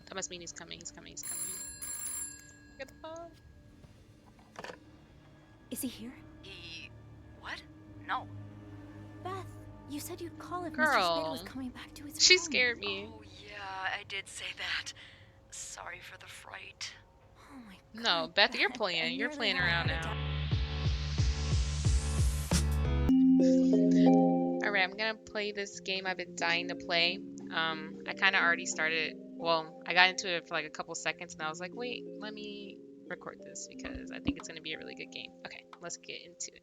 That must mean he's coming. He's coming. He's coming. Get the phone. Is he here? He... what? No. Beth, you said you'd call if Mr. Spade was Girl. coming back to his She home. scared me. Oh, yeah, I did say that. Sorry for the fright. Oh my god. No, Beth, you're I playing. You're nearly playing had a around heart now. attack. Alright, I'm gonna play this game I've been dying to play. I kind of already started. Well, I got into it for like a couple seconds and I was like, wait, let me record this because I think it's gonna be a really good game. Okay, let's get into it.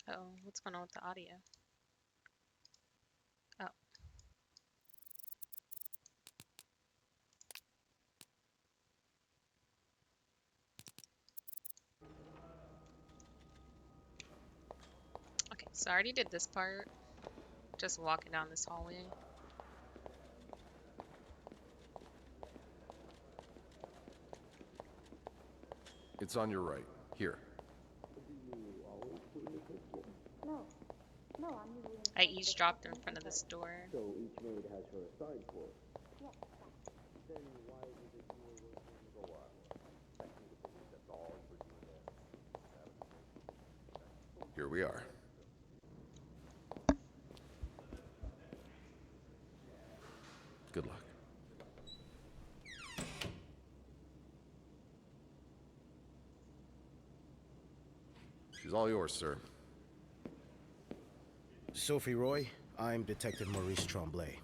Uh-oh, what's going on with the audio? Oh. Okay, so I already did this part. Just walking down this hallway. It's on your right. Here. I eavesdropped in front of this door. So each maid has her assigned floor. Then why was it you were working in the while? That's all for you Here we are. Good luck. She's all yours, sir. Sophie Roy, I'm Detective Maurice Tremblay.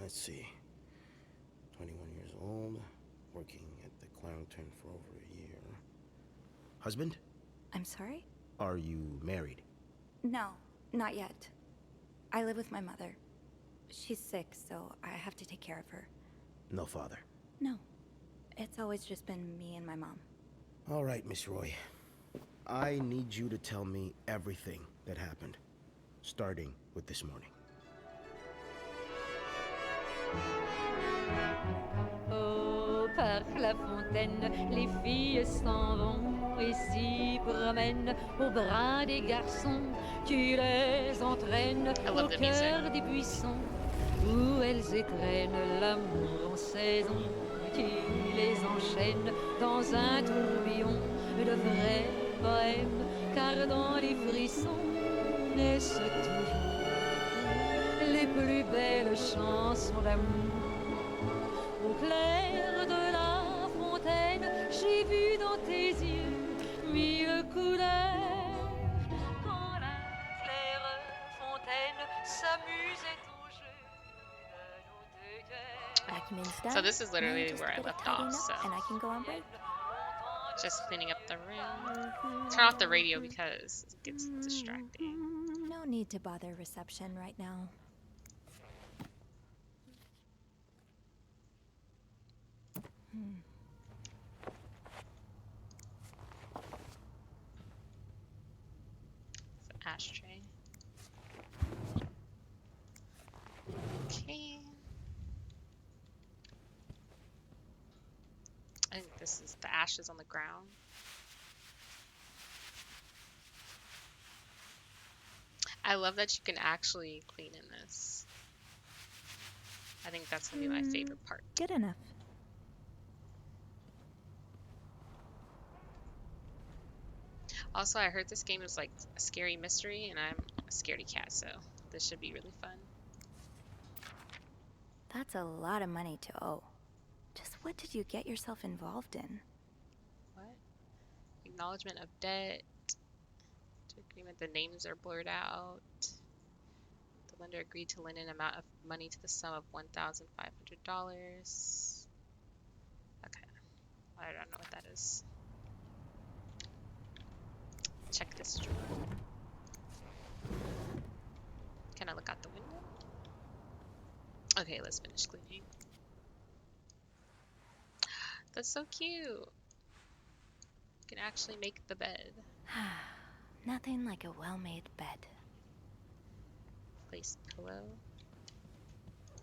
Let's see. 21 years old, working at the Clown Turn for over a year. Husband? I'm sorry? Are you married? No, not yet. I live with my mother. She's sick, so I have to take care of her. No father. No. It's always just been me and my mom. All right, Miss Roy. I need you to tell me everything that happened, starting with this morning. Oh, par la fontaine, les filles s'en vont et s'y promènent au bras des garçons. Tu les entraînes I love au the cœur music. des buissons où elles étreignent l'amour en saison. Tu les enchaînes dans un tourbillon de vrai bohème, car dans les frissons naissent toujours les plus belles chansons d'amour. Au clair de la fontaine, j'ai vu dans tes yeux mille couleurs. Quand la claire fontaine s'amusait au jeu de nos deux cœurs. Vacuuming's done. So this is Now literally just where I get it left tidied off, up, so and I can go on break. just cleaning up the room. Turn off the radio because it gets distracting. No need to bother reception right now. It's an ashtray. Okay. I think this is the ashes on the ground. I love that you can actually clean in this. I think that's gonna be my favorite part. Good enough. Also, I heard this game is like a scary mystery, and I'm a scaredy cat, so this should be really fun. That's a lot of money to owe. Just what did you get yourself involved in? What? Acknowledgement of debt. To agreement, the names are blurred out. The lender agreed to lend an amount of money to the sum of $1,500. Okay. I don't know what that is. check this drawer. Can I look out the window? Okay, let's finish cleaning. That's so cute. You can actually make the bed. Nothing like a well-made bed. Place pillow.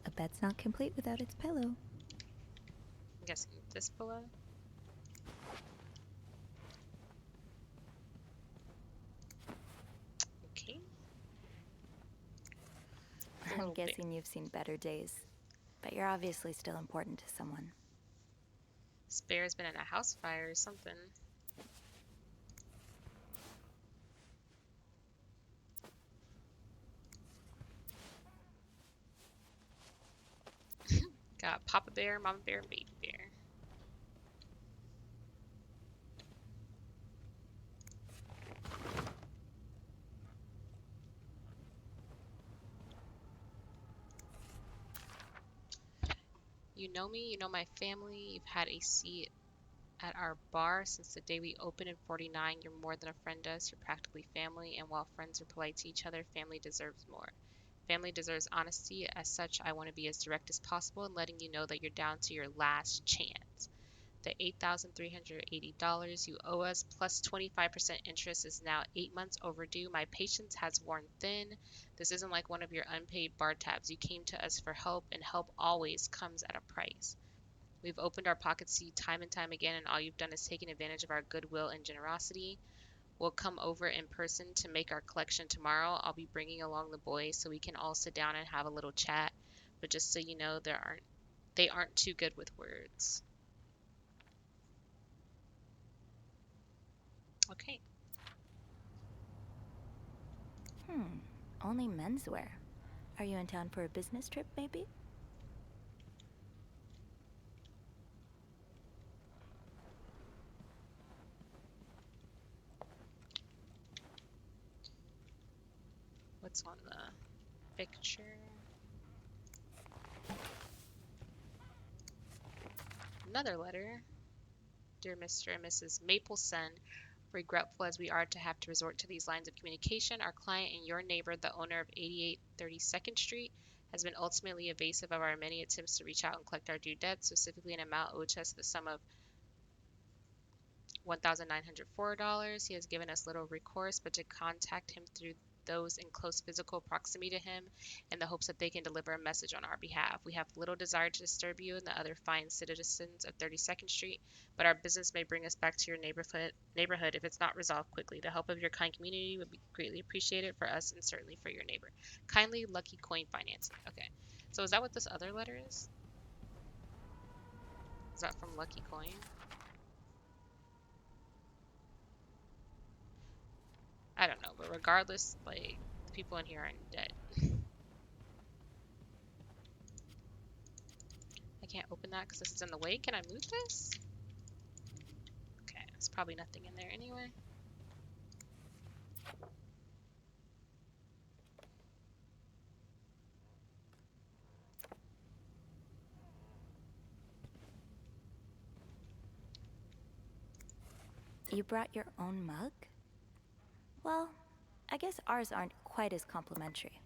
A bed's not complete without its pillow. I'm guessing this pillow. Okay. I'm guessing you've seen better days. But you're obviously still important to someone. This bear's been in a house fire or something. Got Papa Bear, Mama Bear, and Baby Bear. You know me, you know my family. You've had a seat at our bar since the day we opened in 49. You're more than a friend to us. You're practically family. And while friends are polite to each other, family deserves more. Family deserves honesty. As such, I want to be as direct as possible in letting you know that you're down to your last chance. The $8,380 you owe us plus 25% interest is now 8 months overdue. My patience has worn thin. This isn't like one of your unpaid bar tabs. You came to us for help, and help always comes at a price. We've opened our pockets to you time and time again, and all you've done is taken advantage of our goodwill and generosity. We'll come over in person to make our collection tomorrow. I'll be bringing along the boys so we can all sit down and have a little chat. But just so you know, they aren't too good with words. Okay. Only menswear. Are you in town for a business trip, maybe? What's on the picture? Another letter. Dear Mr. and Mrs. Mapleson, regretful as we are to have to resort to these lines of communication, our client and your neighbor, the owner of 8832nd Street, has been ultimately evasive of our many attempts to reach out and collect our due debt, specifically an amount owed to us the sum of $1,904. He has given us little recourse but to contact him through those in close physical proximity to him in the hopes that they can deliver a message on our behalf. We have little desire to disturb you and the other fine citizens of 32nd Street, but our business may bring us back to your neighborhood if it's not resolved quickly. The help of your kind community would be greatly appreciated for us and certainly for your neighbor. Kindly, Lucky Coin Financing. Okay, so is that what this other letter is? Is that from Lucky Coin? I don't know, but regardless, like, the people in here are in debt. I can't open that because this is in the way. Can I move this? Okay, there's probably nothing in there anyway. You brought your own mug? Well, I guess ours aren't quite as complimentary.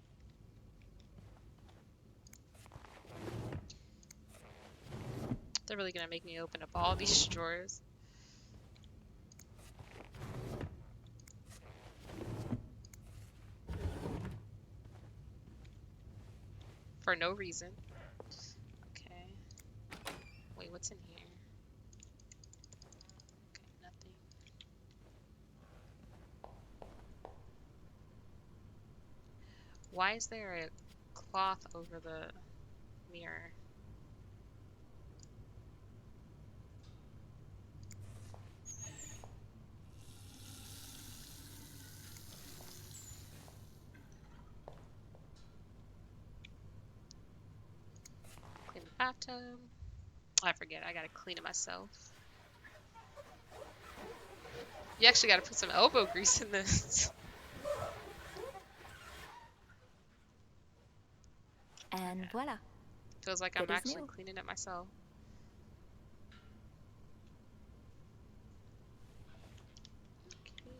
They're really gonna make me open up all these drawers. For no reason. Okay. Wait, what's in here? Okay, nothing. Why is there a cloth over the mirror? Clean the bathtub. I forget, I gotta clean it myself. You actually gotta put some elbow grease in this. And voila. Feels like Good I'm as actually new. cleaning it myself. Okay.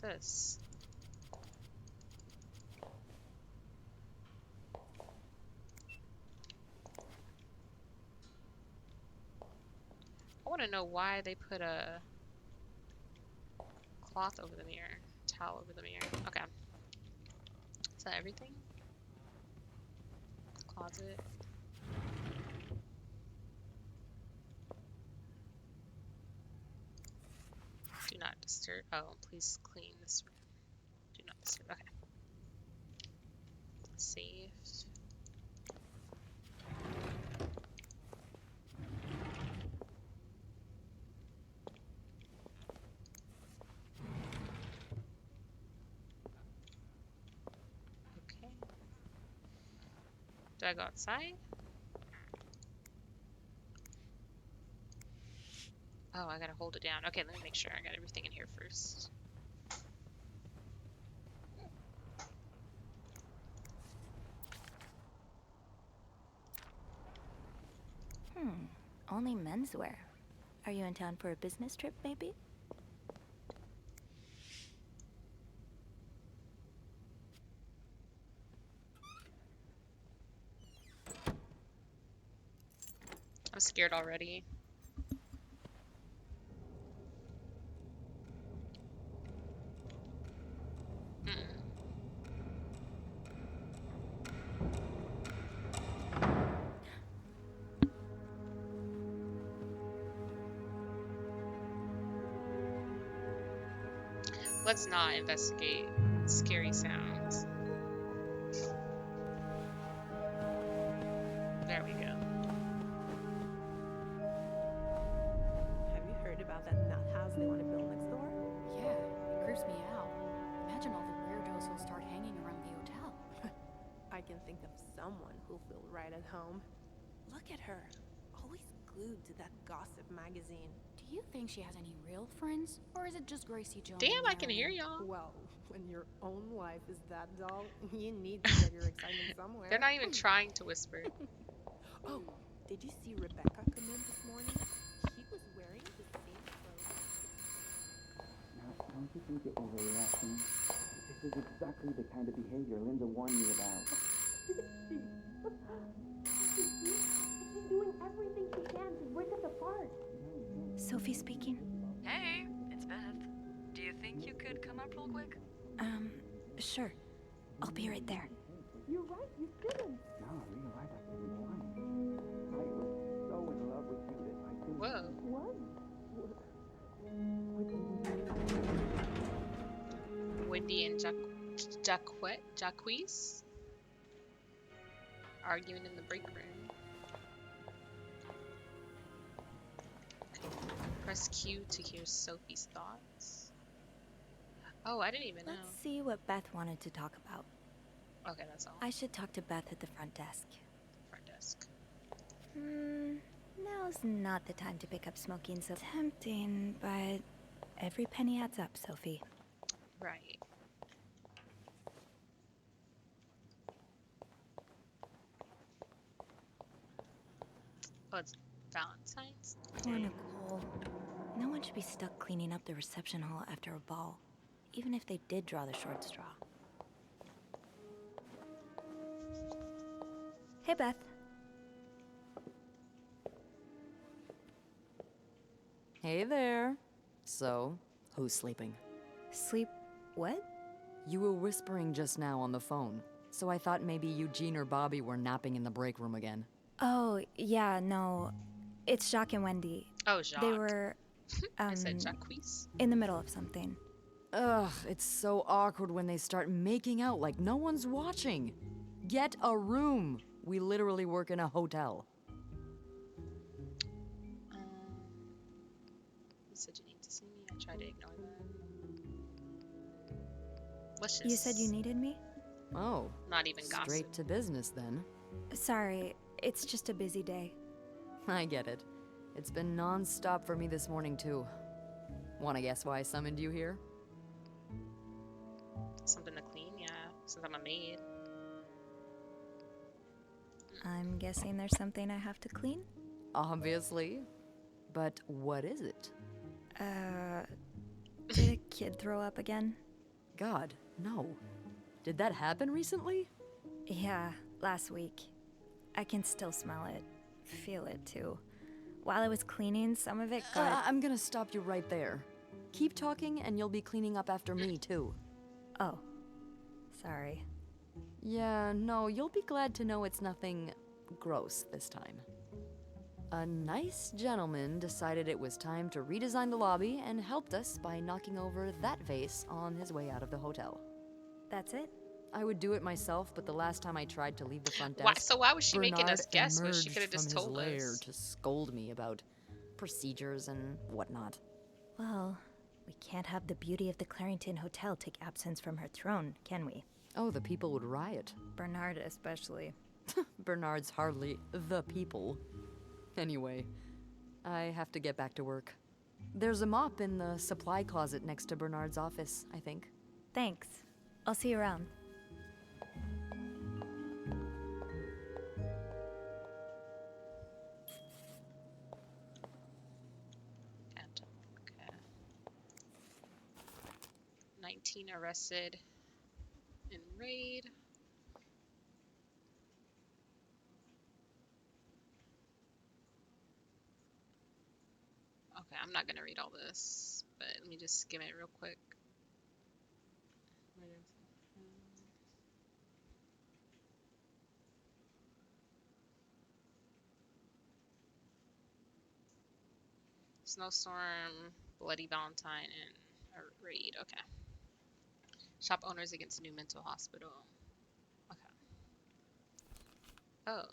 this? I want to know why they put a cloth over the mirror, towel over the mirror. Okay. Is that everything? Closet. Do not disturb. Oh, please clean this room. Do not disturb. Okay. Saved. Okay. Do I go outside? Oh, I gotta hold it down. Okay, let me make sure I got everything in here first. Only menswear. Are you in town for a business trip, maybe? I'm scared already. Mm-mm. Let's not investigate scary sounds. There we go. Have you heard about that nut house they want to build next door? Yeah, it creeps me out. Imagine all the weirdos who'll start hanging around the hotel. I can think of someone who'll feel right at home. Look at her, always glued to that gossip magazine. Do you think she has any real friends? Or is it just Gracie Jones? Damn, and I can hear Marilyn? y'all. Well, when your own life is that dull, you need to get your excitement somewhere. They're not even trying to whisper. Oh, did you see Rebecca come in this morning? She was wearing the same clothes. Now, don't you think you're overreacting? This is exactly the kind of behavior Linda warned me about. She's doing everything she can to break us apart. Sophie speaking. Hey, it's Beth. Do you think you could come up real quick? Sure. I'll be right there. You're right, you shouldn't. No, you're right, I didn't want it. I was so in love with you that I couldn't... Whoa. What? Wendy and Jacques arguing in the break room. Press Q to hear Sophie's thoughts. Oh, I didn't even know. Let's see what Beth wanted to talk about. Okay, that's all. I should talk to Beth at the front desk. Front desk. Now's not the time to pick up smoking, so tempting, but every penny adds up, Sophie. Right. Oh, it's Valentine's Poor Day. Nicole. No one should be stuck cleaning up the reception hall after a ball, even if they did draw the short straw. Hey, Beth. Hey there. So, who's sleeping? Sleep what? You were whispering just now on the phone, so I thought maybe Eugene or Bobby were napping in the break room again. Oh, yeah, no. It's Jacques and Wendy. Oh, Jacques. They were, I said Jacques. in the middle of something. Ugh, it's so awkward when they start making out like no one's watching. Get a room. We literally work in a hotel. You said you need to see me. I tried to ignore that. Let's just... You said you needed me? Oh, Not even gossip. straight to business then. Sorry, it's just a busy day. I get it. It's been non-stop for me this morning too. Wanna guess why I summoned you here? Something to clean, yeah. Since I'm a maid. I'm guessing there's something I have to clean? Obviously. But what is it? Did a kid throw up again? God, no. Did that happen recently? Yeah, last week. I can still smell it. Feel it, too. While I was cleaning, some of it got... I'm gonna stop you right there. Keep talking and you'll be cleaning up after me, too. Oh. Sorry. Yeah, no, you'll be glad to know it's nothing gross this time. A nice gentleman decided it was time to redesign the lobby and helped us by knocking over that vase on his way out of the hotel. That's it? I would do it myself, but the last time I tried to leave the front Why? desk, So why was she making Bernard us guess when she could emerged have from just his told lair us? to scold me about procedures and whatnot. Well, we can't have the beauty of the Clarington Hotel take absence from her throne, can we? Oh, the people would riot. Bernard especially. Bernard's hardly the people. Anyway, I have to get back to work. There's a mop in the supply closet next to Bernard's office, I think. Thanks. I'll see you around. Okay. 19 arrested in raid. Okay, I'm not gonna read all this, but let me just skim it real quick. Snowstorm, Bloody Valentine, and a raid. Okay. Shop owners against new mental hospital. Okay. Oh.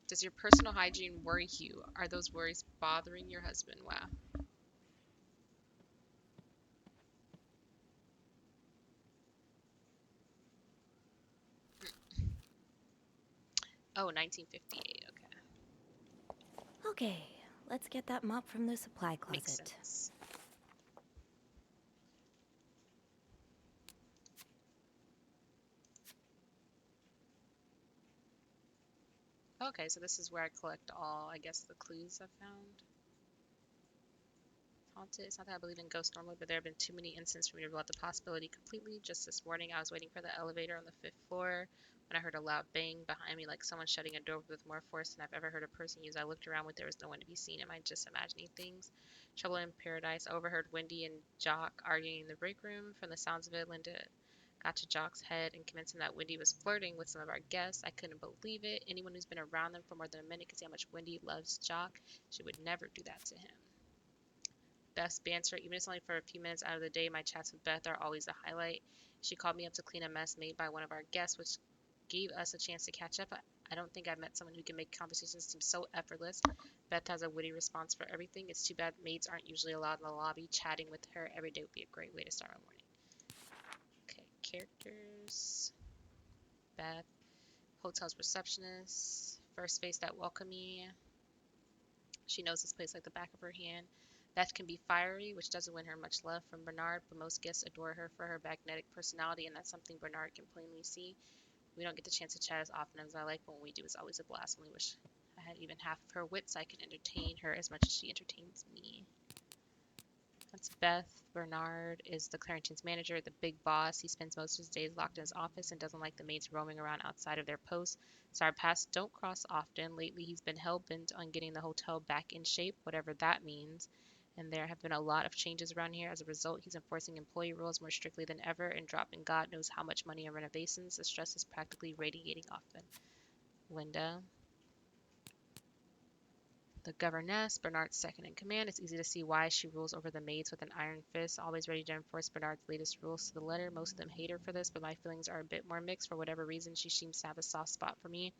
Does your personal hygiene worry you? Are those worries bothering your husband? Wow. Oh, 1958. Okay. Okay, let's get that mop from the supply closet. Makes sense. Okay, so this is where I collect all, I guess, the clues I've found. Haunted. It's not that I believe in ghosts normally, but there have been too many instances for me to rule out the possibility completely. Just this morning, I was waiting for the elevator on the 5th floor when I heard a loud bang behind me, like someone shutting a door with more force than I've ever heard a person use. I looked around, but there was no one to be seen. Am I just imagining things? Trouble in Paradise. I overheard Wendy and Jock arguing in the break room. From the sounds of it, Linda got to Jock's head and convinced him that Wendy was flirting with some of our guests. I couldn't believe it. Anyone who's been around them for more than a minute can see how much Wendy loves Jock. She would never do that to him. Best banter, even if it's only for a few minutes out of the day. My chats with Beth are always a highlight. She called me up to clean a mess made by one of our guests, which gave us a chance to catch up. I don't think I've met someone who can make conversations seem so effortless. Beth has a witty response for everything. It's too bad maids aren't usually allowed in the lobby. Chatting with her every day would be a great way to start our morning. Okay, characters. Beth, hotel's receptionist. First face that welcomed me. She knows this place like the back of her hand. Beth can be fiery, which doesn't win her much love from Bernard, but most guests adore her for her magnetic personality, and that's something Bernard can plainly see. We don't get the chance to chat as often as I like, but when we do, it's always a blast. I only wish I had even half of her wits. I can entertain her as much as she entertains me. That's Beth. Bernard is the Clarington's manager, the big boss. He spends most of his days locked in his office and doesn't like the maids roaming around outside of their posts. So our paths don't cross often. Lately, he's been hell-bent on getting the hotel back in shape, whatever that means. And there have been a lot of changes around here. As a result, he's enforcing employee rules more strictly than ever and dropping God knows how much money on renovations. The stress is practically radiating off him. Linda. The governess, Bernard's second in command. It's easy to see why she rules over the maids with an iron fist, always ready to enforce Bernard's latest rules to the letter. Most of them hate her for this, but my feelings are a bit more mixed. For whatever reason, she seems to have a soft spot for me.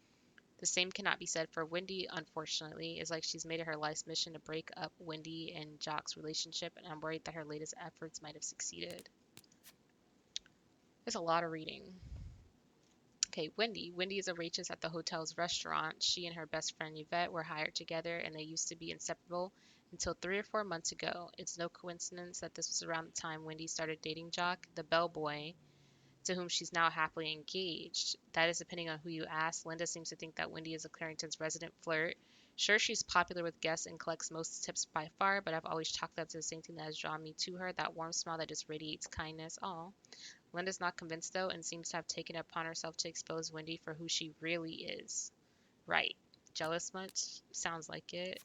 The same cannot be said for Wendy, unfortunately. It's like she's made it her life's mission to break up Wendy and Jock's relationship, and I'm worried that her latest efforts might have succeeded. There's a lot of reading. Okay, Wendy. Wendy is a waitress at the hotel's restaurant. She and her best friend Yvette were hired together, and they used to be inseparable until 3 or 4 months ago. It's no coincidence that this was around the time Wendy started dating Jock, the bellboy, to whom she's now happily engaged. That is depending on who you ask. Linda seems to think that Wendy is a Clarington's resident flirt. Sure, she's popular with guests and collects most tips by far, but I've always chalked that to the same thing that has drawn me to her, that warm smile that just radiates kindness. Oh, Linda's not convinced though, and seems to have taken it upon herself to expose Wendy for who she really is. Right. Jealous much? Sounds like it.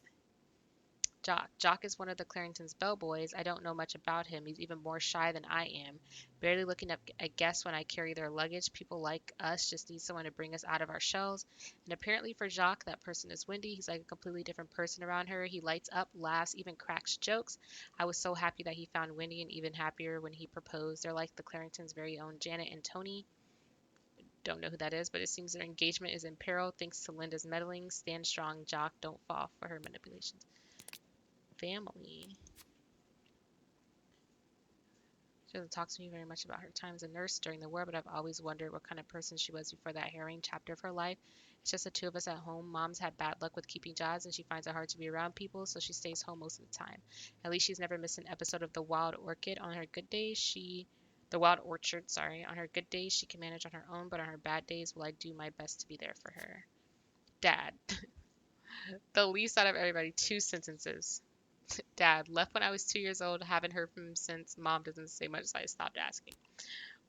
Jock. Jock is one of the Clarington's bellboys. I don't know much about him. He's even more shy than I am. Barely looking up at guests when I carry their luggage. People like us just need someone to bring us out of our shells. And apparently for Jock, that person is Wendy. He's like a completely different person around her. He lights up, laughs, even cracks jokes. I was so happy that he found Wendy, and even happier when he proposed. They're like the Claringtons' very own Janet and Tony. Don't know who that is, but it seems their engagement is in peril thanks to Linda's meddling. Stand strong, Jock. Don't fall for her manipulations. Family. She doesn't talk to me very much about her time as a nurse during the war, but I've always wondered what kind of person she was before that harrowing chapter of her life. It's just the two of us at home. Mom's had bad luck with keeping jobs, and she finds it hard to be around people, so she stays home most of the time. At least she's never missed an episode of The Wild Orchid. On her good days, The Wild Orchard, sorry. On her good days, she can manage on her own, but on her bad days, will I do my best to be there for her. Dad. The least out of everybody. 2 sentences. Dad, left when I was 2 years old, haven't heard from him since. Mom doesn't say much, so I stopped asking.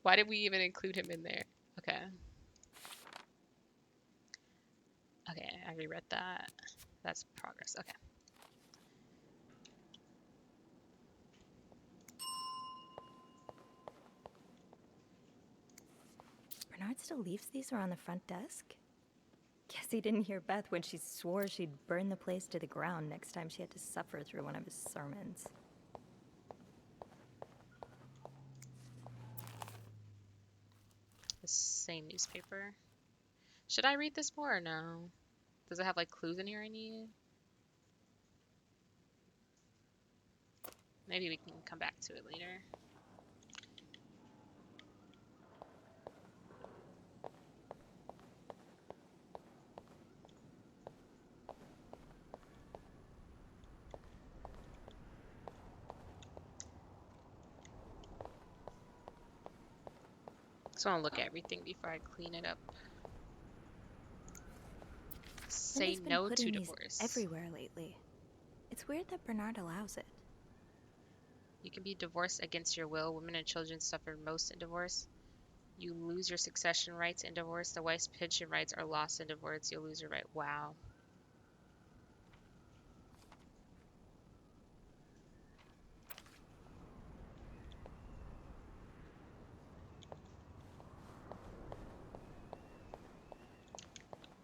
Why did we even include him in there? Okay. Okay, I reread that. That's progress. Okay. Bernard still leaves these around the front desk? Guess he didn't hear Beth when she swore she'd burn the place to the ground next time she had to suffer through one of his sermons. The same newspaper. Should I read this more or no? Does it have like clues in here I need? Maybe we can come back to it later. So I want to look at everything before I clean it up. Say Linda's been no to putting these divorce. everywhere lately. It's weird that Bernard allows it. You can be divorced against your will. Women and children suffer most in divorce. You lose your succession rights in divorce. The wife's pension rights are lost in divorce. You'll lose your right. Wow.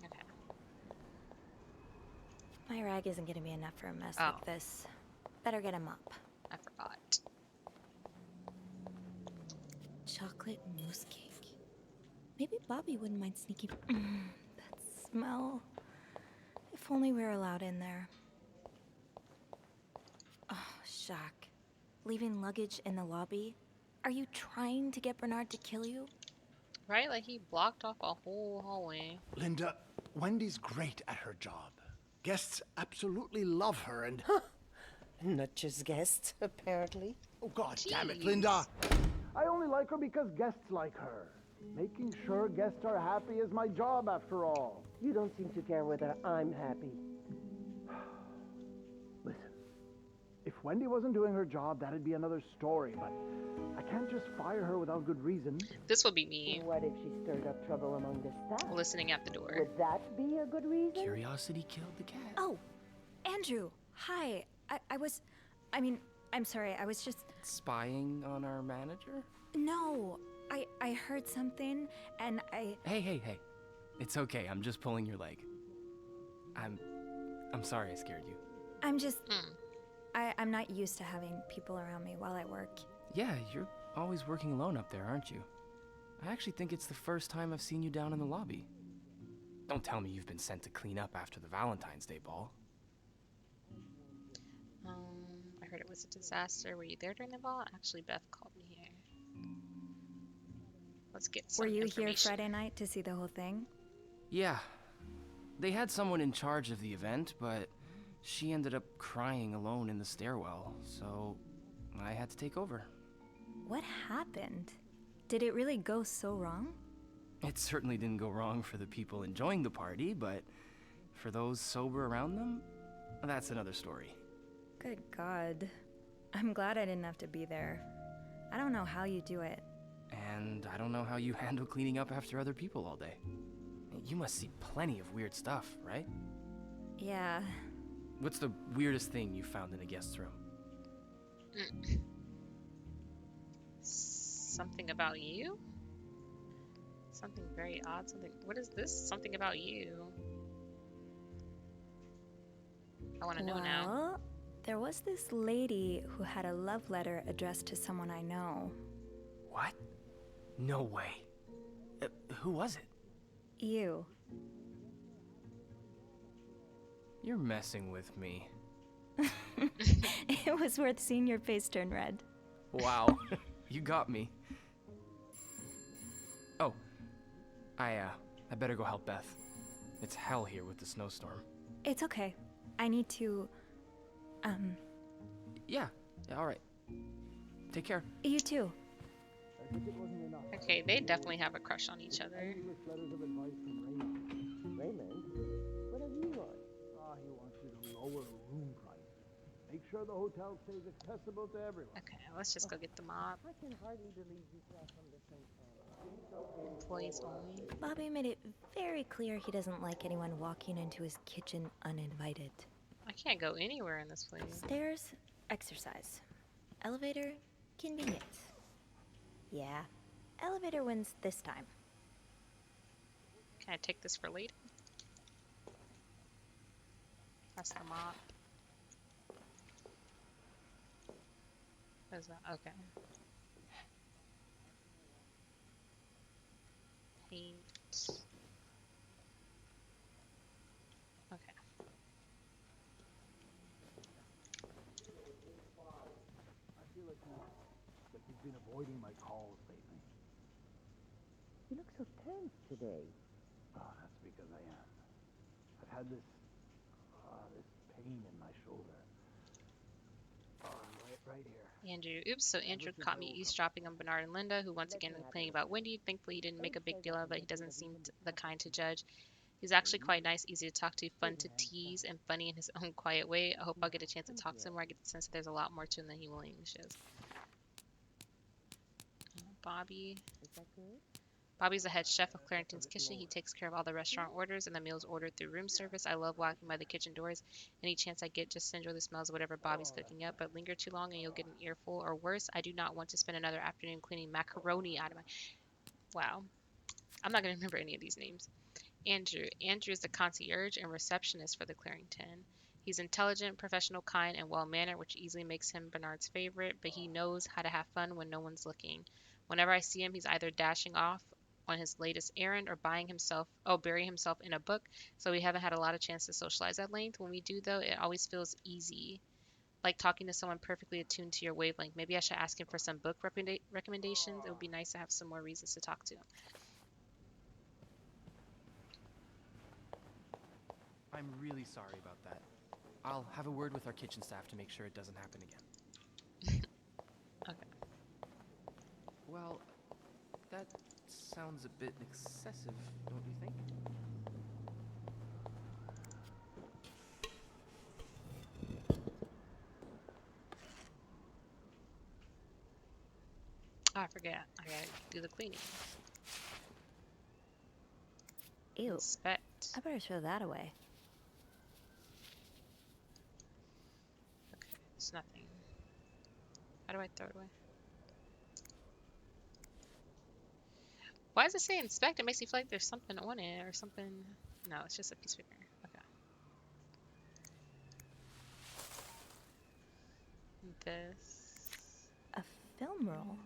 Okay. My rag isn't going to be enough for a mess Oh. like this. Better get him up. I forgot. Chocolate mousse cake. Maybe Bobby wouldn't mind sneaking. That smell. If only we were allowed in there. Oh, Jacques. Leaving luggage in the lobby? Are you trying to get Bernard to kill you? Right? Like he blocked off a whole hallway. Linda, Wendy's great at her job. Guests absolutely love her and... Not just guests, apparently. Oh, God damn it, Jeez. Linda! I only like her because guests like her. Making sure guests are happy is my job, after all. You don't seem to care whether I'm happy. Listen, if Wendy wasn't doing her job, that'd be another story, but I can't just fire her without good reason. This will be me What if she stirred up trouble among the staff? listening at the door. Would that be a good reason? Curiosity killed the cat. Oh, Andrew. Hi. I'm sorry. I was just... Spying on our manager? No. I heard something, and I... Hey. It's okay, I'm just pulling your leg. I'm sorry I scared you. I'm just... I'm not used to having people around me while I work. Yeah, you're always working alone up there, aren't you? I actually think it's the first time I've seen you down in the lobby. Don't tell me you've been sent to clean up after the Valentine's Day ball. I heard it was a disaster. Were you there during the ball? Actually, Beth called me here. Let's get some Were you here information. Friday night to see the whole thing? Yeah. They had someone in charge of the event, but she ended up crying alone in the stairwell, so I had to take over. What happened? Did it really go so wrong? It certainly didn't go wrong for the people enjoying the party, but For those sober around them, that's another story. Good God. I'm glad I didn't have to be there. I don't know how you do it. And I don't know how you handle cleaning up after other people all day. You must see plenty of weird stuff, right? Yeah. What's the weirdest thing you found in a guest's room? Something about you? Something very odd. Something. What is this? Something about you. I want to know now. Well, there was this lady who had a love letter addressed to someone I know. What? No way. Who was it? You. You're messing with me. It was worth seeing your face turn red. Wow. You got me. Oh. I better go help Beth. It's hell here with the snowstorm. It's okay. I need to, Yeah, alright. Take care. You too. Okay, they definitely have a crush on each other. Letters of advice from Raymond. Raymond? What does he want? He wants you to lower room prices. Make sure the hotel stays accessible to everyone. Okay, let's just go get the mop. I can hardly believe you two are from the same family. Employees only. Bobby made it very clear he doesn't like anyone walking into his kitchen uninvited. I can't go anywhere in this place. Stairs, exercise. Elevator, convenience. Yeah, elevator wins this time. Can I take this for later? That's the mop. What is that? Okay. Paint. Okay. I feel like you've been avoiding my calls lately. You look so tense today. Oh, that's because I am. I've had this pain in my shoulder. Right here. Andrew. Oops, so Andrew caught me eavesdropping on Bernard and Linda, who once again were complaining about Wendy. Thankfully, he didn't make a big deal of it. He doesn't seem the kind to judge. He's actually quite nice, easy to talk to, fun to tease, and funny in his own quiet way. I hope I'll get a chance to talk to him where I get the sense that there's a lot more to him than he willingly shows. Bobby. Is that good? Bobby's the head chef of Clarington's Kitchen. He takes care of all the restaurant orders and the meals ordered through room service. I love walking by the kitchen doors. Any chance I get just to enjoy the smells of whatever Bobby's cooking up, but linger too long and you'll get an earful, or worse, I do not want to spend another afternoon cleaning macaroni out of my... Wow. I'm not going to remember any of these names. Andrew. Andrew is the concierge and receptionist for the Clarington. He's intelligent, professional, kind, and well-mannered, which easily makes him Bernard's favorite, but he knows how to have fun when no one's looking. Whenever I see him, he's either dashing off on his latest errand or burying himself in a book, so we haven't had a lot of chance to socialize at length. When we do, though, it always feels easy, like talking to someone perfectly attuned to your wavelength. Maybe I should ask him for some book recommendations. It would be nice to have some more reasons to talk to him. I'm really sorry about that. I'll have a word with our kitchen staff to make sure it doesn't happen again. Okay. Well, that sounds a bit excessive, don't you think? Oh, I forget. I gotta do the cleaning. Ew. Inspect. I better throw that away. Okay, it's nothing. How do I throw it away? Why does it say inspect? It makes me feel like there's something on it or something. No, it's just a piece of paper. Okay. This. A film roll.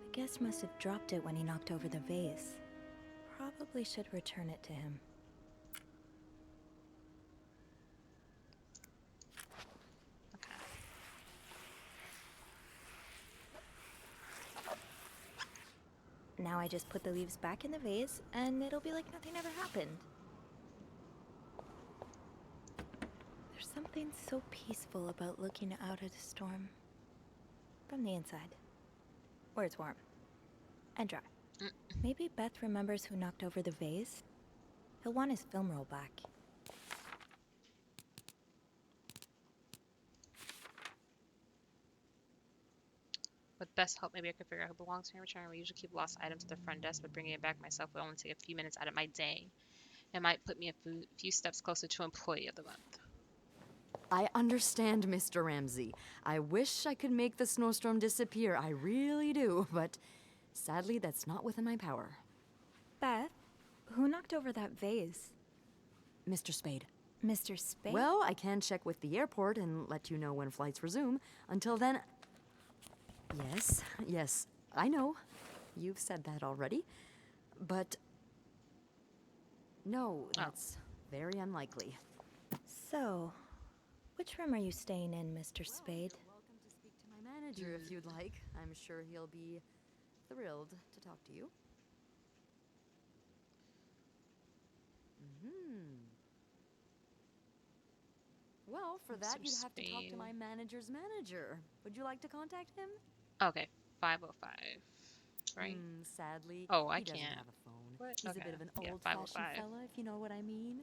The guest must have dropped it when he knocked over the vase. Probably should return it to him. Now I just put the leaves back in the vase, and it'll be like nothing ever happened. There's something so peaceful about looking out at a storm. From the inside. Where it's warm. And dry. Maybe Beth remembers who knocked over the vase. He'll want his film roll back. With best help, maybe I could figure out who belongs to him. Return. We usually keep lost items at the front desk, but bringing it back myself will only take a few minutes out of my day. It might put me a few steps closer to Employee of the Month. I understand, Mr. Ramsey. I wish I could make the snowstorm disappear. I really do, but sadly, that's not within my power. Beth, who knocked over that vase? Mr. Spade. Mr. Spade? Well, I can check with the airport and let you know when flights resume. Until then... Yes, I know. You've said that already. But... no, that's very unlikely. So, which room are you staying in, Mr. Spade? You're welcome to speak to my manager if you'd like. I'm sure he'll be thrilled to talk to you. Well, for that, you'd have to talk to my manager's manager. Would you like to contact him? Okay, 505. Right? Sadly, oh, I he doesn't can't. have a phone. What? He's Okay. a bit of an Yeah, old-fashioned 505. fella, if you know what I mean.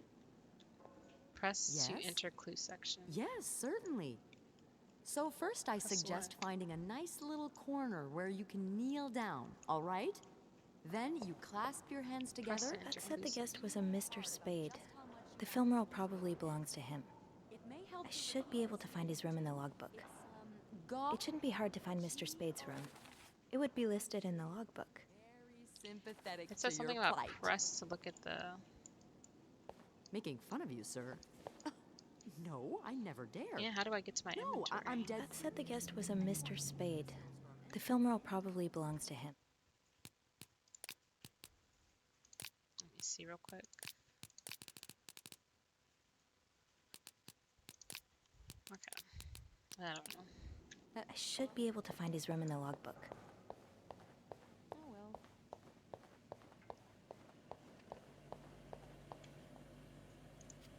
Press to Yes? enter clue section. Yes, certainly. So first I Press suggest what? finding a nice little corner where you can kneel down, all right? Then you clasp your hands Press together. to enter That said the clue guest was a Mr. Spade. The film roll probably belongs to him. It may help I should be able to find his room in the logbook. It shouldn't be hard to find Mr. Spade's room. It would be listed in the logbook. Very sympathetic It says to something your about plight. press to look at the... Making fun of you, sir. No, I never dare. Yeah, how do I get to my No, inventory? I'm dead. That said the guest was a Mr. Spade. The film roll probably belongs to him. Let me see real quick. Okay. I don't know. I should be able to find his room in the logbook. Oh well.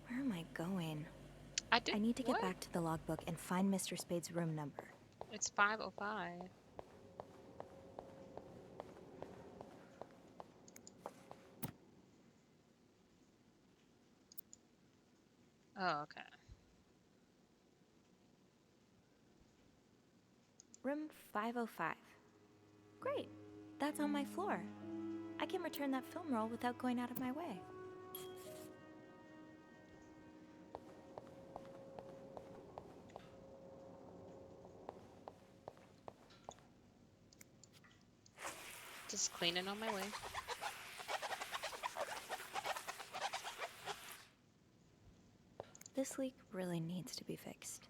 Where am I going? I need to get what? back to the logbook and find Mr. Spade's room number. It's 505. Oh, okay. Room 505. Great. That's on my floor. I can return that film roll without going out of my way. Just cleaning on my way. This leak really needs to be fixed.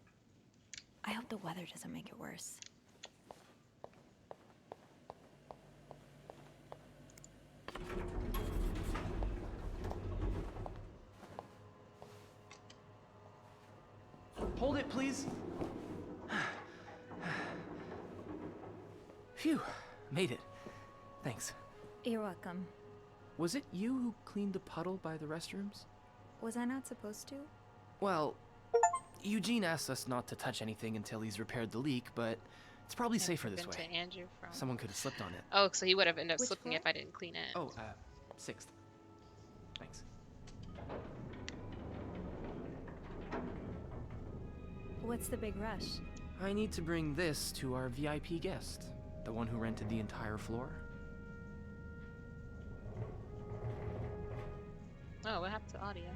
I hope the weather doesn't make it worse. Hold it, please. Phew, made it. Thanks. You're welcome. Was it you who cleaned the puddle by the restrooms? Was I not supposed to? Well, Eugene asked us not to touch anything until he's repaired the leak, but it's probably safer this Been way. to Andrew from... Someone could have slipped on it. Oh, so he would have ended up Which slipping floor? if I didn't clean it. Oh, 6th. Thanks. What's the big rush? I need to bring this to our VIP guest, the one who rented the entire floor. Oh, what happened to audio?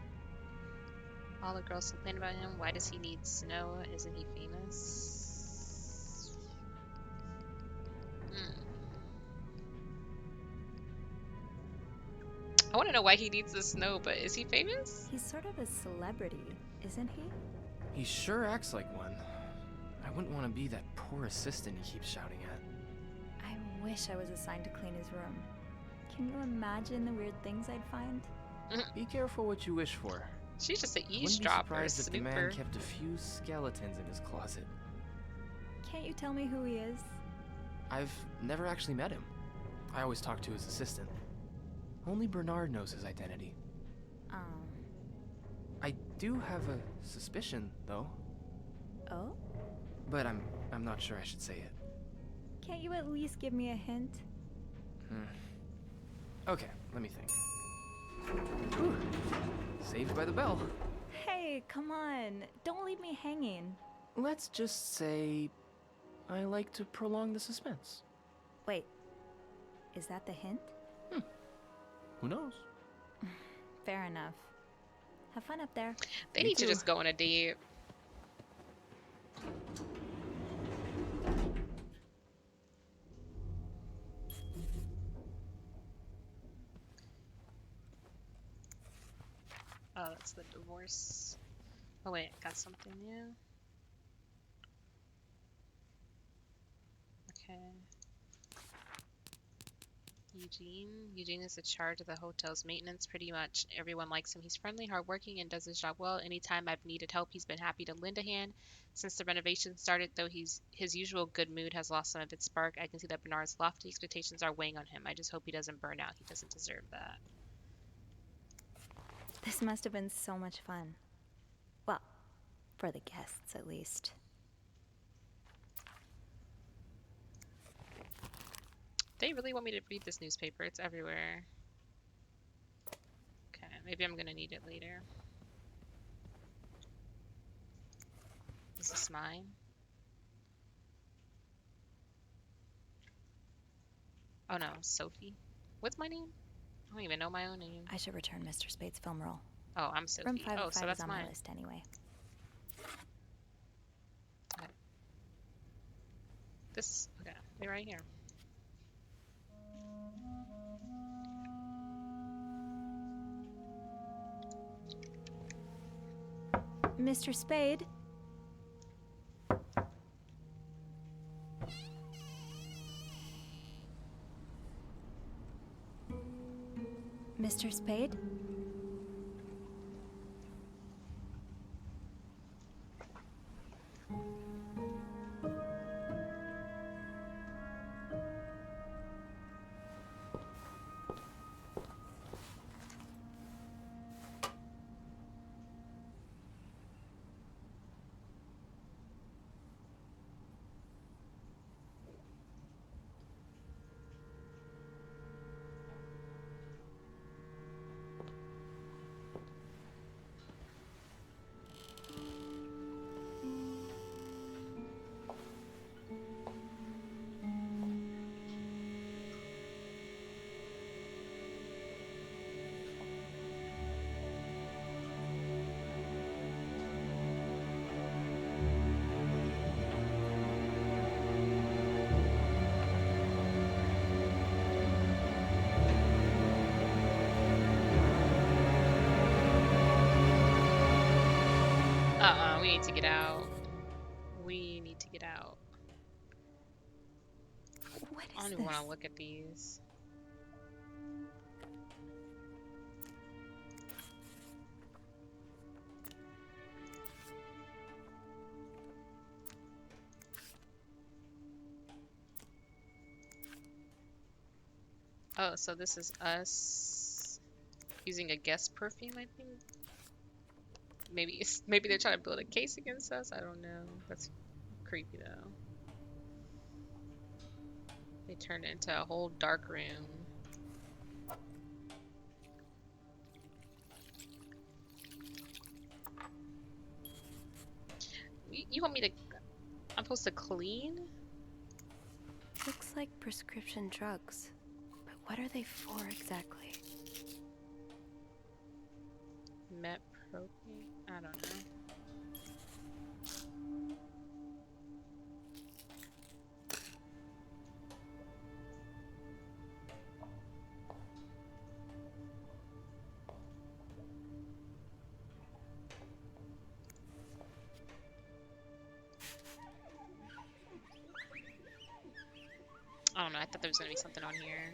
All the girls complain about him. Why does he need snow? Isn't he famous? I want to know why he needs the snow, but is he famous? He's sort of a celebrity, isn't he? He sure acts like one. I wouldn't want to be that poor assistant he keeps shouting at. I wish I was assigned to clean his room. Can you imagine the weird things I'd find? Be careful what you wish for. She's just an Wouldn't be eavesdropper, surprised if the man snooper. kept a few skeletons in his closet. Can't you tell me who he is? I've never actually met him. I always talk to his assistant. Only Bernard knows his identity. I do have a suspicion, though. Oh? But I'm not sure I should say it. Can't you at least give me a hint? Okay, let me think. Whew. Saved by the bell. Hey, come on. Don't leave me hanging. Let's just say I like to prolong the suspense. Wait, is that the hint? Who knows? Fair enough. Have fun up there. They You need to too. just go on a date. Oh, that's the divorce. Oh wait, got something new. Okay. Eugene is in charge of the hotel's maintenance pretty much. Everyone likes him. He's friendly, hardworking, and does his job well. Anytime I've needed help, he's been happy to lend a hand. Since the renovation started, though his usual good mood has lost some of its spark. I can see that Bernard's lofty expectations are weighing on him. I just hope he doesn't burn out. He doesn't deserve that. This must have been so much fun. Well, for the guests, at least. They really want me to read this newspaper. It's everywhere. Okay, maybe I'm gonna need it later. Is this mine? Oh no, Sophie. What's my name? I don't even know my own name. I should return Mr. Spade's film roll. Oh, I'm Sophie. Room Oh, 505 so is that's on mine. my list anyway. This, okay, they're right here. Mr. Spade? Mr. Spade? We need to get out. We need to get out. What I is don't even want this? to look at these. Oh, so this is us using a guest perfume, I think. Maybe they're trying to build a case against us. I don't know. That's creepy though. They turned it into a whole dark room. You want me to? I'm supposed to clean? Looks like prescription drugs. But what are they for exactly? Metropane? I don't know. I don't know. I thought there was gonna be something on here.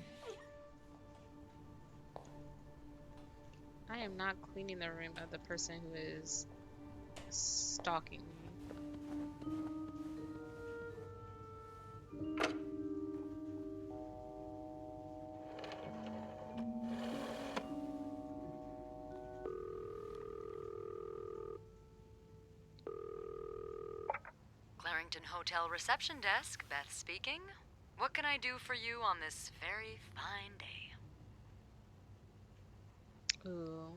I am not cleaning the room of the person who is stalking me. Clarington Hotel reception desk, Beth speaking. What can I do for you on this very fine day? Ooh.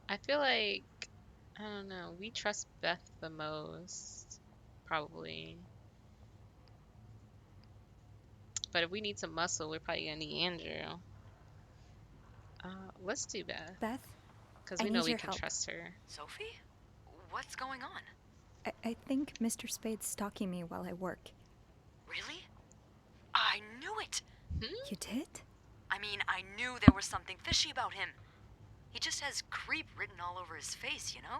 I feel like I don't know. We trust Beth the most, probably. But if we need some muscle, we're probably gonna need Andrew. Let's do Beth. Beth, Because I we know need we your can help. trust her. Sophie? What's going on? I think Mr. Spade's stalking me while I work. Really? I knew it! You did? I mean, I knew there was something fishy about him. He just has creep written all over his face, you know?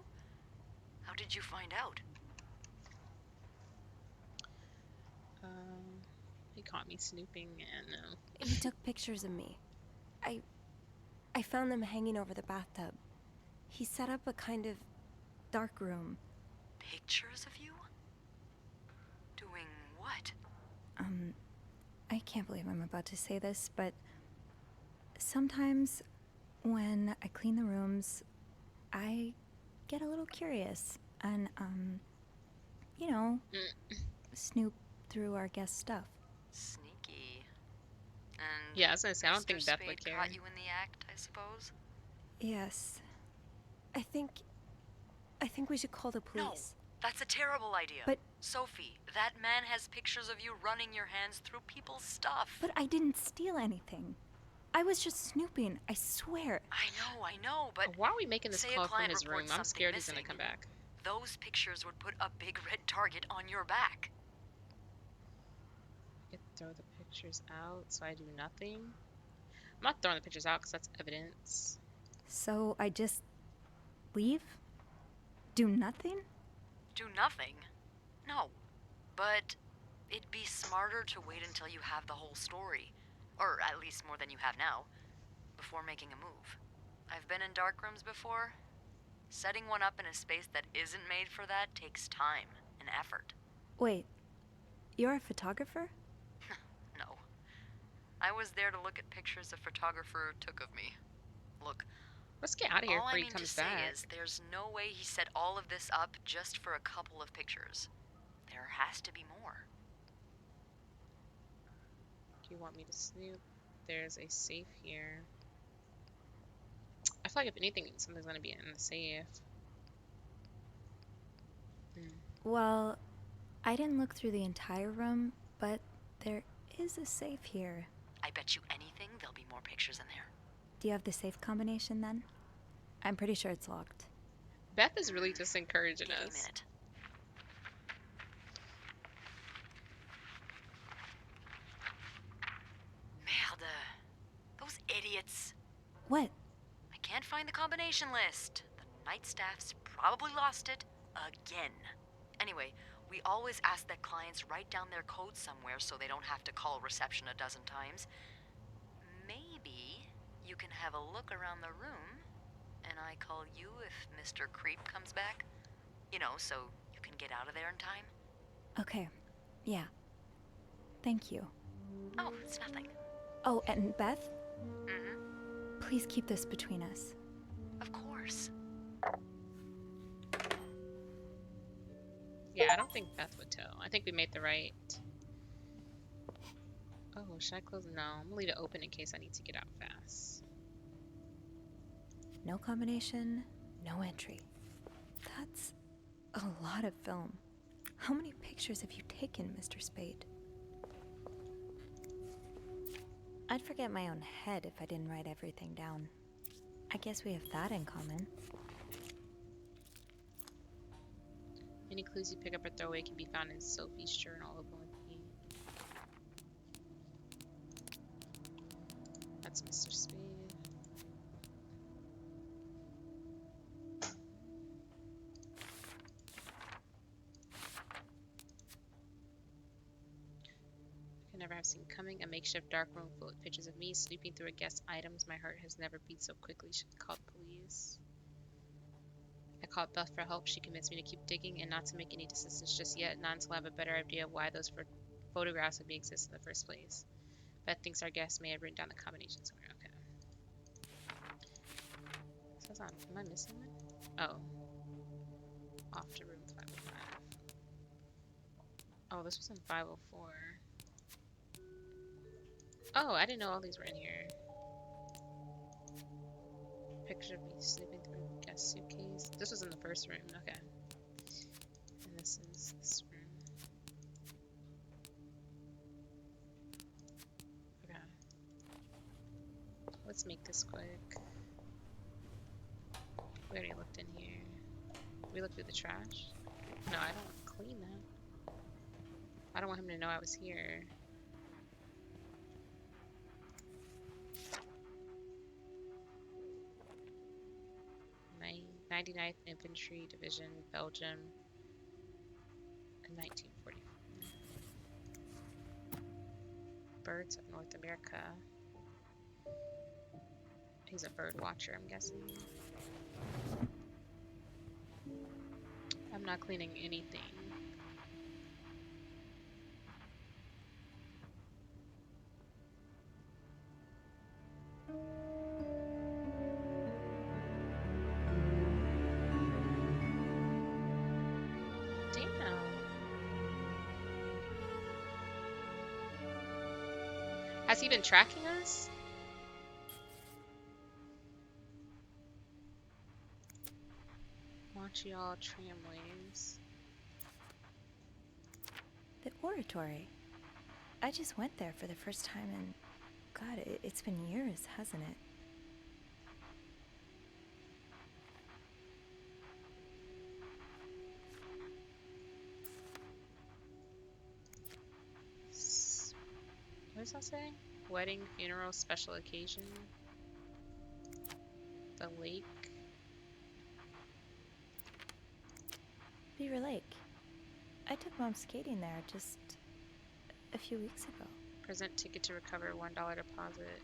How did you find out? He caught me snooping and He took pictures of me. I found them hanging over the bathtub. He set up a kind of dark room. Pictures of you? Doing what? I can't believe I'm about to say this, but sometimes when I clean the rooms, I get a little curious and, you know, snoop through our guest stuff. Sneaky. And yeah, I was gonna say, I don't Mr. think Beth Spade would care. caught you in the act, I suppose? Yes. I think we should call the police. No, that's a terrible idea. But- Sophie, that man has pictures of you running your hands through people's stuff. But I didn't steal anything. I was just snooping, I swear. I know, but Why are we making this say a call from client his room? reports I'm something scared he's gonna missing. come back. Those pictures would put a big red target on your back. You throw the pictures out so I do nothing? I'm not throwing the pictures out because that's evidence. So I just leave? Do nothing? Do nothing? No. But it'd be smarter to wait until you have the whole story. Or at least more than you have now. Before making a move. I've been in dark rooms before. Setting one up in a space that isn't made for that takes time and effort. Wait, you're a photographer? No. I was there to look at pictures a photographer took of me. Look, Let's get out of here all before I he mean comes to say back. is there's no way he set all of this up just for a couple of pictures. There has to be more. Do you want me to snoop? There's a safe here. I feel like if anything, something's gonna be in the safe. Well, I didn't look through the entire room, but there is a safe here. I bet you anything there'll be more pictures in there. Do you have the safe combination then? I'm pretty sure it's locked. Beth is really just encouraging Give me a us. minute. Merde. Those idiots. What? I can't find the combination list. The night staff's probably lost it again. Anyway, we always ask that clients write down their code somewhere so they don't have to call reception a dozen times. Maybe you can have a look around the room, and I call you if Mr. Creep comes back. You know, so you can get out of there in time. Okay, yeah. Thank you. Oh, it's nothing. Oh, and Beth, Mm-hmm. please keep this between us. Of course. Yeah, I don't think Beth would tell. I think we made the right. Oh, should I close? No, I'm gonna leave it open in case I need to get out fast. No combination, no entry. That's a lot of film. How many pictures have you taken, Mr. Spade? I'd forget my own head if I didn't write everything down. I guess we have that in common. Any clues you pick up or throw away can be found in Sophie's journal. Open with me. That's Mr. Spade. I could never have seen coming. A makeshift dark room full of pictures of me snooping through a guest's items. My heart has never beat so quickly. Should have called the police. I called Beth for help. She convinced me to keep digging and not to make any decisions just yet, not until I have a better idea of why those photographs would exist in the first place. Beth thinks our guest may have written down the combination somewhere. Okay. So am I missing one? Oh. Off to room 505. Oh, this was in 504. Oh, I didn't know all these were in here. Picture of me snooping through guest suitcase. This was in the first room. Okay. And this is this room. Okay. Let's make this quick. We already looked in here. We looked through the trash. No, I don't want to clean that. I don't want him to know I was here. Nine- 99th Infantry Division, Belgium, in 1944. Birds of North America. He's a bird watcher, I'm guessing. I'm not cleaning anything. Damn. Has he been tracking us? Montreal tramways. The oratory. I just went there for the first time and God, it's been years, hasn't it? What does that say? Wedding, funeral, special occasion. The lake. Beaver Lake. I took Mom skating there just a few weeks ago. Present ticket to recover $1 deposit.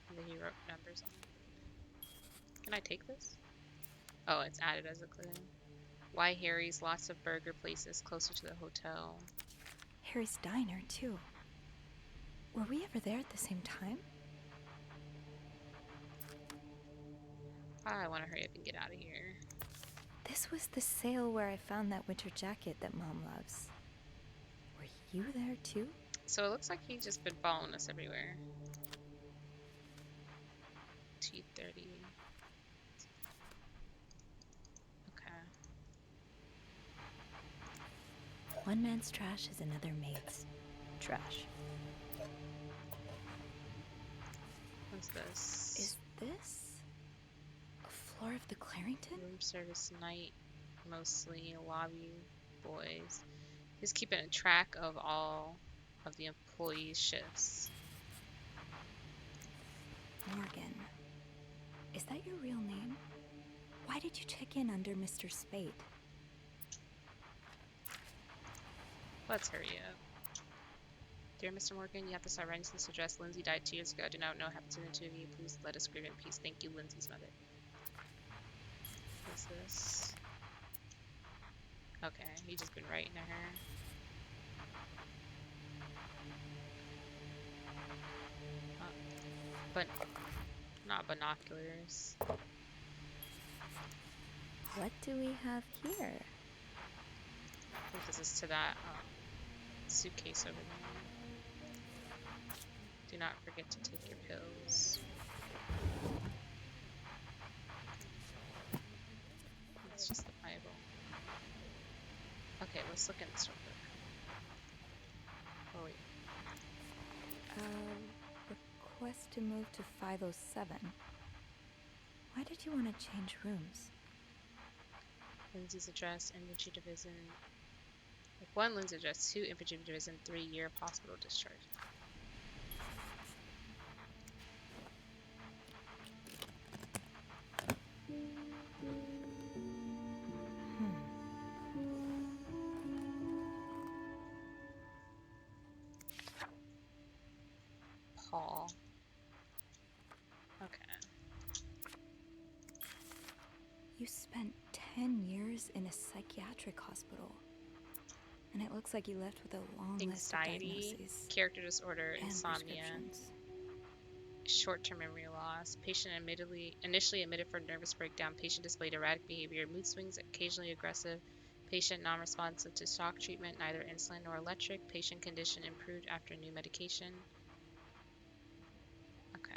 And then he wrote numbers on it. Can I take this? Oh, it's added as a clue. Why Harry's, lots of burger places closer to the hotel. Harry's Diner, too. Were we ever there at the same time? I want to hurry up and get out of here. This was the sale where I found that winter jacket that Mom loves. Were you there, too? So it looks like he's just been following us everywhere. T30. Okay. One man's trash is another maid's trash. What's this? Is this a floor of the Clarington? Room service night, mostly lobby boys. He's keeping a track of all of the employees' shifts. Morgan. Is that your real name? Why did you check in under Mr. Spade? Let's hurry up. Dear Mr. Morgan, you have to start writing to this address. Lindsay died 2 years ago. I do not know what happened to the two of you. Please let us grieve in peace. Thank you, Lindsay's mother. What's this? Okay, he just been writing to her. But not binoculars. What do we have here? I think this is to that suitcase over there. Do not forget to take your pills. It's just the Bible. Okay, let's look at this real quick. Oh wait. Request to move to 507. Why did you want to change rooms? Lindsay's address, infantry division. Like 1 Lindsay address, 2 infantry division, 3 year of hospital discharge. Paul. Okay. You spent 10 years in a psychiatric hospital. And it looks like you left with a long list of Anxiety, diagnoses. character disorder, and insomnia, prescriptions. short-term memory loss. Patient initially admitted for nervous breakdown. Patient displayed erratic behavior, mood swings, occasionally aggressive. Patient non-responsive to shock treatment, neither insulin nor electric. Patient condition improved after new medication. Okay.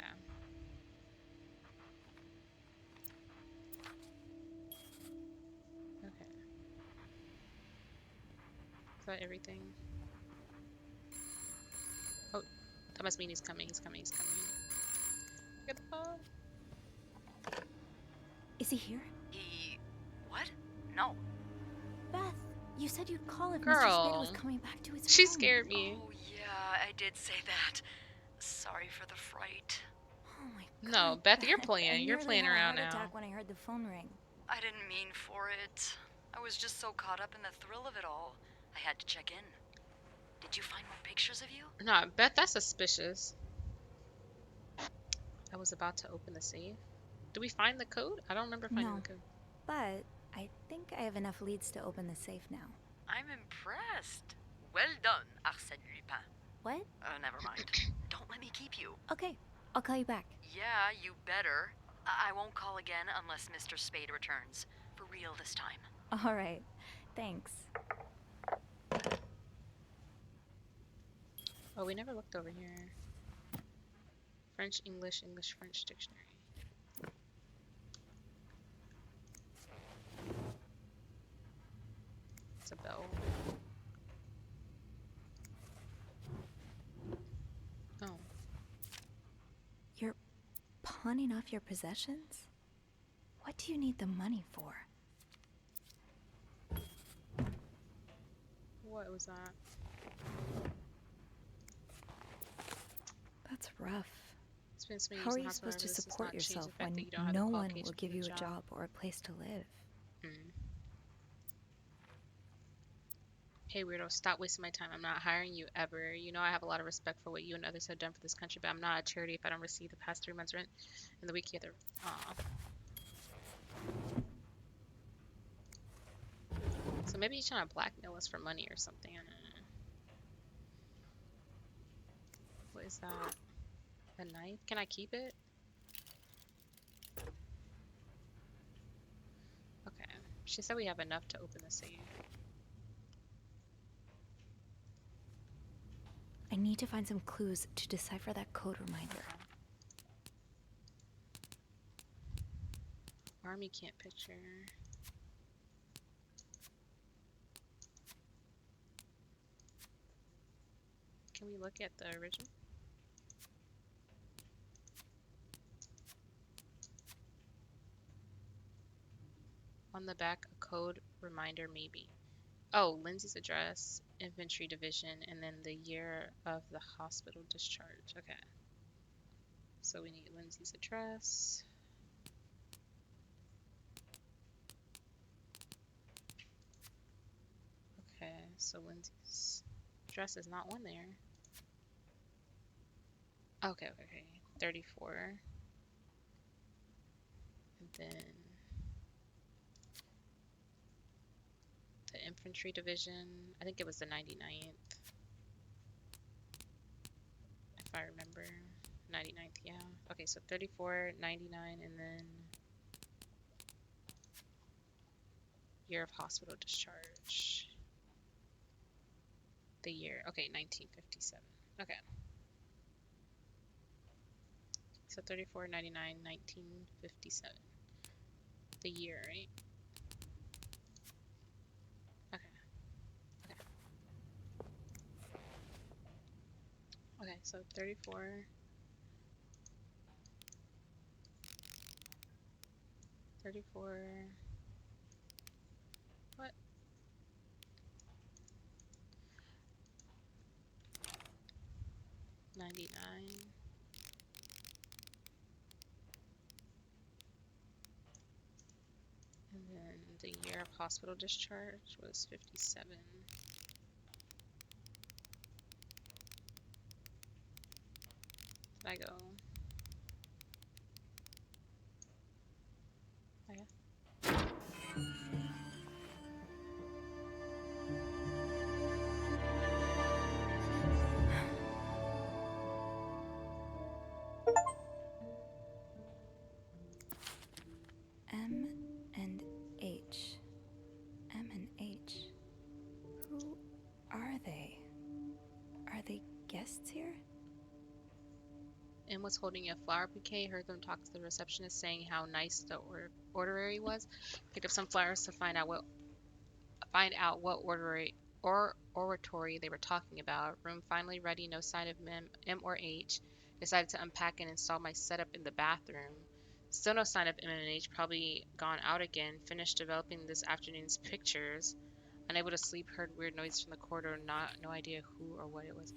Is that everything? Oh, that must mean he's coming. He's coming. He's coming. Get the phone. Is he here? He... what? No. Beth, you said you'd call if Mr. Spade was Girl. coming back to his She home. scared me. Oh, yeah, I did say that. Sorry for the fright. Oh my No, god, Beth, you're I playing. You're nearly playing had a around heart now. attack when I heard the phone ring. I didn't mean for it. I was just so caught up in the thrill of it all. I had to check in. Did you find more pictures of you? Nah, Beth, that's suspicious. I was about to open the safe. Did we find the code? I don't remember finding No, the code. but I think I have enough leads to open the safe now. I'm impressed. Well done, Arsène Lupin. What? Never mind. Don't let me keep you. Okay, I'll call you back. Yeah, you better. I won't call again unless Mr. Spade returns. For real this time. All right, thanks. Oh, we never looked over here. French, English, English, French dictionary. It's a bell. Oh. You're pawning off your possessions? What do you need the money for? What was that? That's rough. It's been so many How years are in you hospital, supposed to this does support not change yourself the fact when that you don't have the no one will qualifications give for you the a job or a place to live? Hey, weirdo, stop wasting my time. I'm not hiring you ever. You know I have a lot of respect for what you and others have done for this country, but I'm not a charity if I don't receive the past 3 months' rent and the week you other. Aw. So maybe he's trying to blackmail us for money or something. I don't know. What is that? A knife? Can I keep it? Okay. She said we have enough to open the safe. I need to find some clues to decipher that code reminder. Army camp picture. Can we look at the original? On the back, a code reminder maybe. Oh, Lindsay's address, infantry division, and then the year of the hospital discharge. Okay. So we need Lindsay's address. Okay, so Lindsay's address is not on there. Okay, okay, okay. 34. And then the infantry division. I think it was the 99th. If I remember. 99th, yeah. Okay, so 34, 99, and then year of hospital discharge. The year. Okay, 1957. Okay. So 34, 99, 1957. The year, right? Okay. Okay. Okay, so 34. 34. What? '99. And then the year of hospital discharge was 57. Did I go? Oh, yeah. M and H. M and H. Who are they? Are they guests here? And was holding a flower bouquet. Heard them talk to the receptionist, saying how nice the orderly was. Picked up some flowers to find out what oratory they were talking about. Room finally ready, no sign of M or H. Decided to unpack and install my setup in the bathroom. Still no sign of M and H, probably gone out again. Finished developing this afternoon's pictures. Unable to sleep, heard weird noise from the corridor, no idea who or what it was.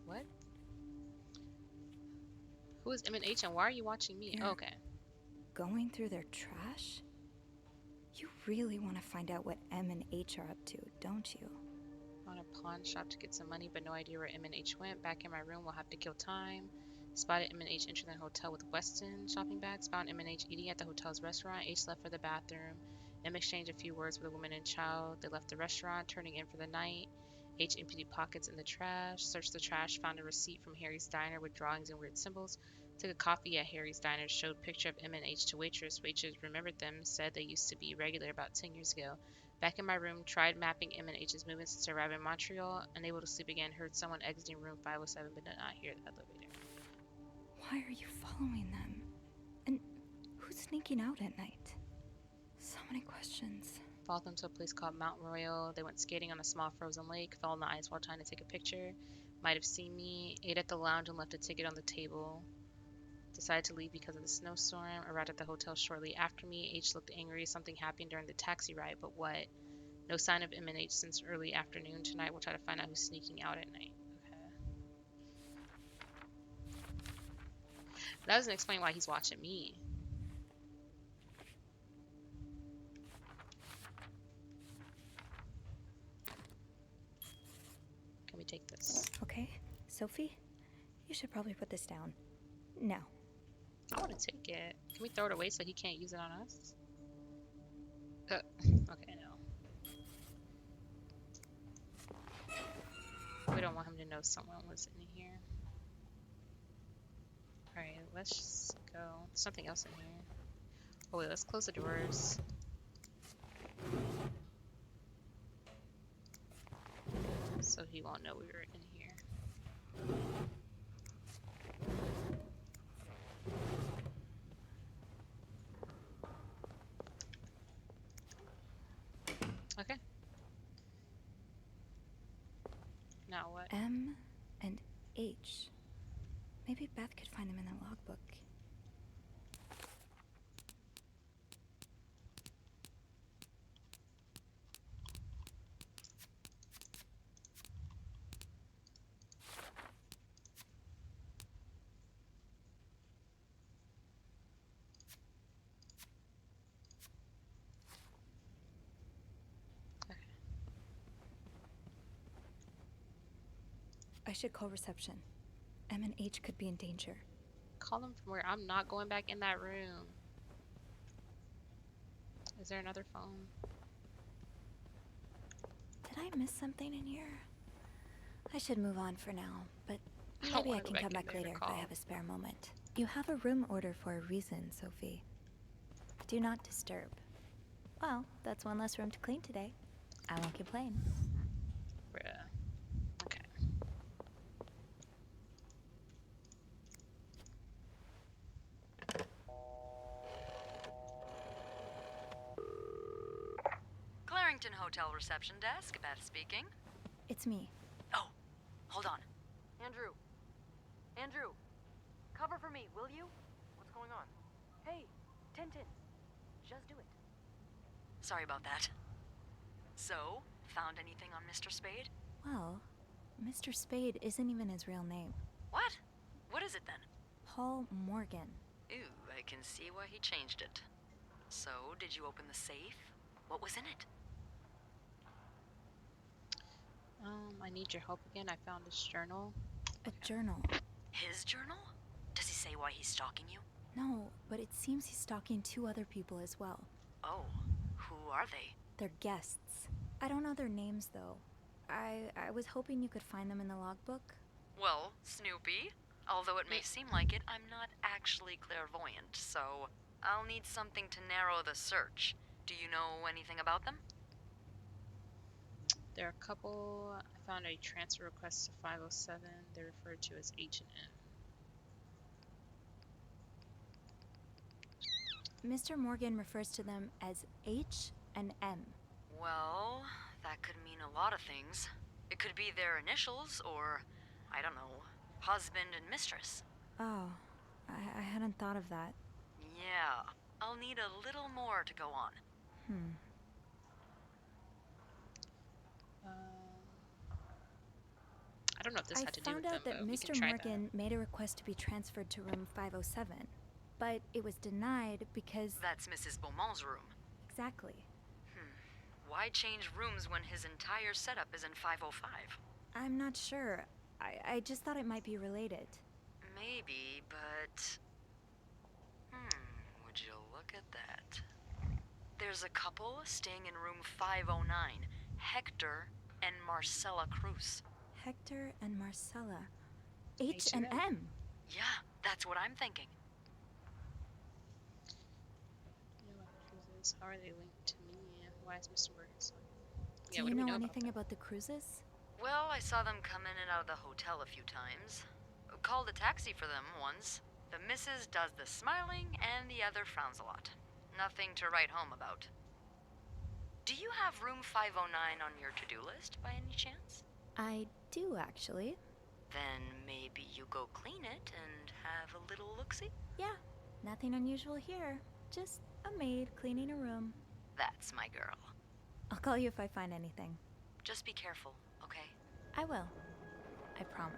What? Who is M and H and why are you watching me? You're Oh, okay. going through their trash? You really want to find out what M and H are up to, don't you? On a pawn shop to get some money, but no idea where M and H went. Back in my room, we'll have to kill time. Spotted M and H entering the hotel with Weston shopping bags. Found M and H eating at the hotel's restaurant. H left for the bathroom. M exchanged a few words with a woman and child. They left the restaurant, turning in for the night. H emptied pockets in the trash. Searched the trash, found a receipt from Harry's Diner with drawings and weird symbols. Took a coffee at Harry's Diner, showed picture of M and H to waitress. Waitress remembered them, said they used to be regular about 10 years ago. Back in my room, tried mapping M and H's movements since arriving in Montreal. Unable to sleep again, heard someone exiting room 507 but did not hear the elevator. Why are you following them? And who's sneaking out at night? So many questions. Followed them to a place called Mount Royal. They went skating on a small frozen lake, fell in the ice while trying to take a picture. Might have seen me, ate at the lounge and left a ticket on the table. Decided to leave because of the snowstorm. Arrived at the hotel shortly after me. H looked angry. Something happened during the taxi ride, but what? No sign of M and H since early afternoon. Tonight we'll try to find out who's sneaking out at night. Okay. That doesn't explain why he's watching me. Can we take this? Okay, Sophie, you should probably put this down. Now. I want to take it. Can we throw it away so he can't use it on us? Okay, no. We don't want him to know someone was in here. Alright, let's just go. There's something else in here. Oh wait, let's close the doors. So he won't know we were in here. Okay. Now what? M and H. Maybe Beth could find them in the logbook. I should call reception. M and H could be in danger. Call him from where? I'm not going back in that room. Is there another phone? Did I miss something in here? I should move on for now, but I don't maybe I wanna go can back come in back there to later if I call. have a spare moment. You have a room order for a reason, Sophie. Do not disturb. Well, that's one less room to clean today. I won't complain. Bruh. Okay. Clarington Hotel reception desk, Beth speaking. It's me. Oh, hold on. Andrew. Andrew. Cover for me, will you? What's going on? Hey, Tintin. Just do it. Sorry about that. So, found anything on Mr. Spade? Well, Mr. Spade isn't even his real name. What? What is it then? Paul Morgan. Ooh, I can see why he changed it. So, did you open the safe? What was in it? I need your help again. I found this journal. A journal. His journal? Does he say why he's stalking you? No, but it seems he's stalking 2 other people as well. Oh, who are they? They're guests. I don't know their names, though. I was hoping you could find them in the logbook. Well, Snoopy. Although it may seem like it, I'm not actually clairvoyant, so I'll need something to narrow the search. Do you know anything about them? There are a couple. I found a transfer request to 507. They're referred to as H and M. Mr. Morgan refers to them as H and M. Well, that could mean a lot of things. It could be their initials, or, I don't know, husband and mistress. Oh, I hadn't thought of that. Yeah, I'll need a little more to go on. I don't know if this I had to do found with them, out that but we can Mr. try Morgan made a request to be transferred to room 507, but it was denied because... That's Mrs. Beaumont's room. Exactly. Why change rooms when his entire setup is in 505? I'm not sure. I just thought it might be related. Maybe, but... would you look at that? There's a couple staying in room 509, Hector and Marcella Cruz. Hector and Marcella. H&M. Yeah, that's what I'm thinking. Cruises. How are they linked to me? Why is Mr. Morgan so... Do you know anything about the cruises? Well, I saw them come in and out of the hotel a few times. Called a taxi for them once. The missus does the smiling and the other frowns a lot. Nothing to write home about. Do you have room 509 on your to-do list by any chance? I do, actually. Then maybe you go clean it and have a little look-see? Yeah, nothing unusual here. Just a maid cleaning a room. That's my girl. I'll call you if I find anything. Just be careful, okay? I will. I promise.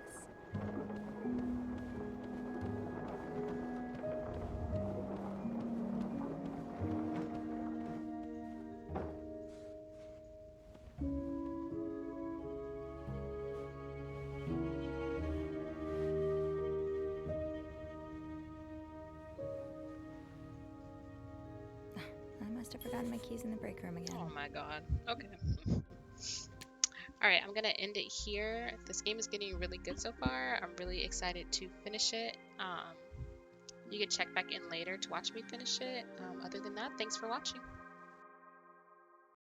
I must have forgotten my keys in the break room again. Oh my god. Okay. Alright, I'm gonna end it here. This game is getting really good so far. I'm really excited to finish it. You can check back in later to watch me finish it. Other than that, thanks for watching.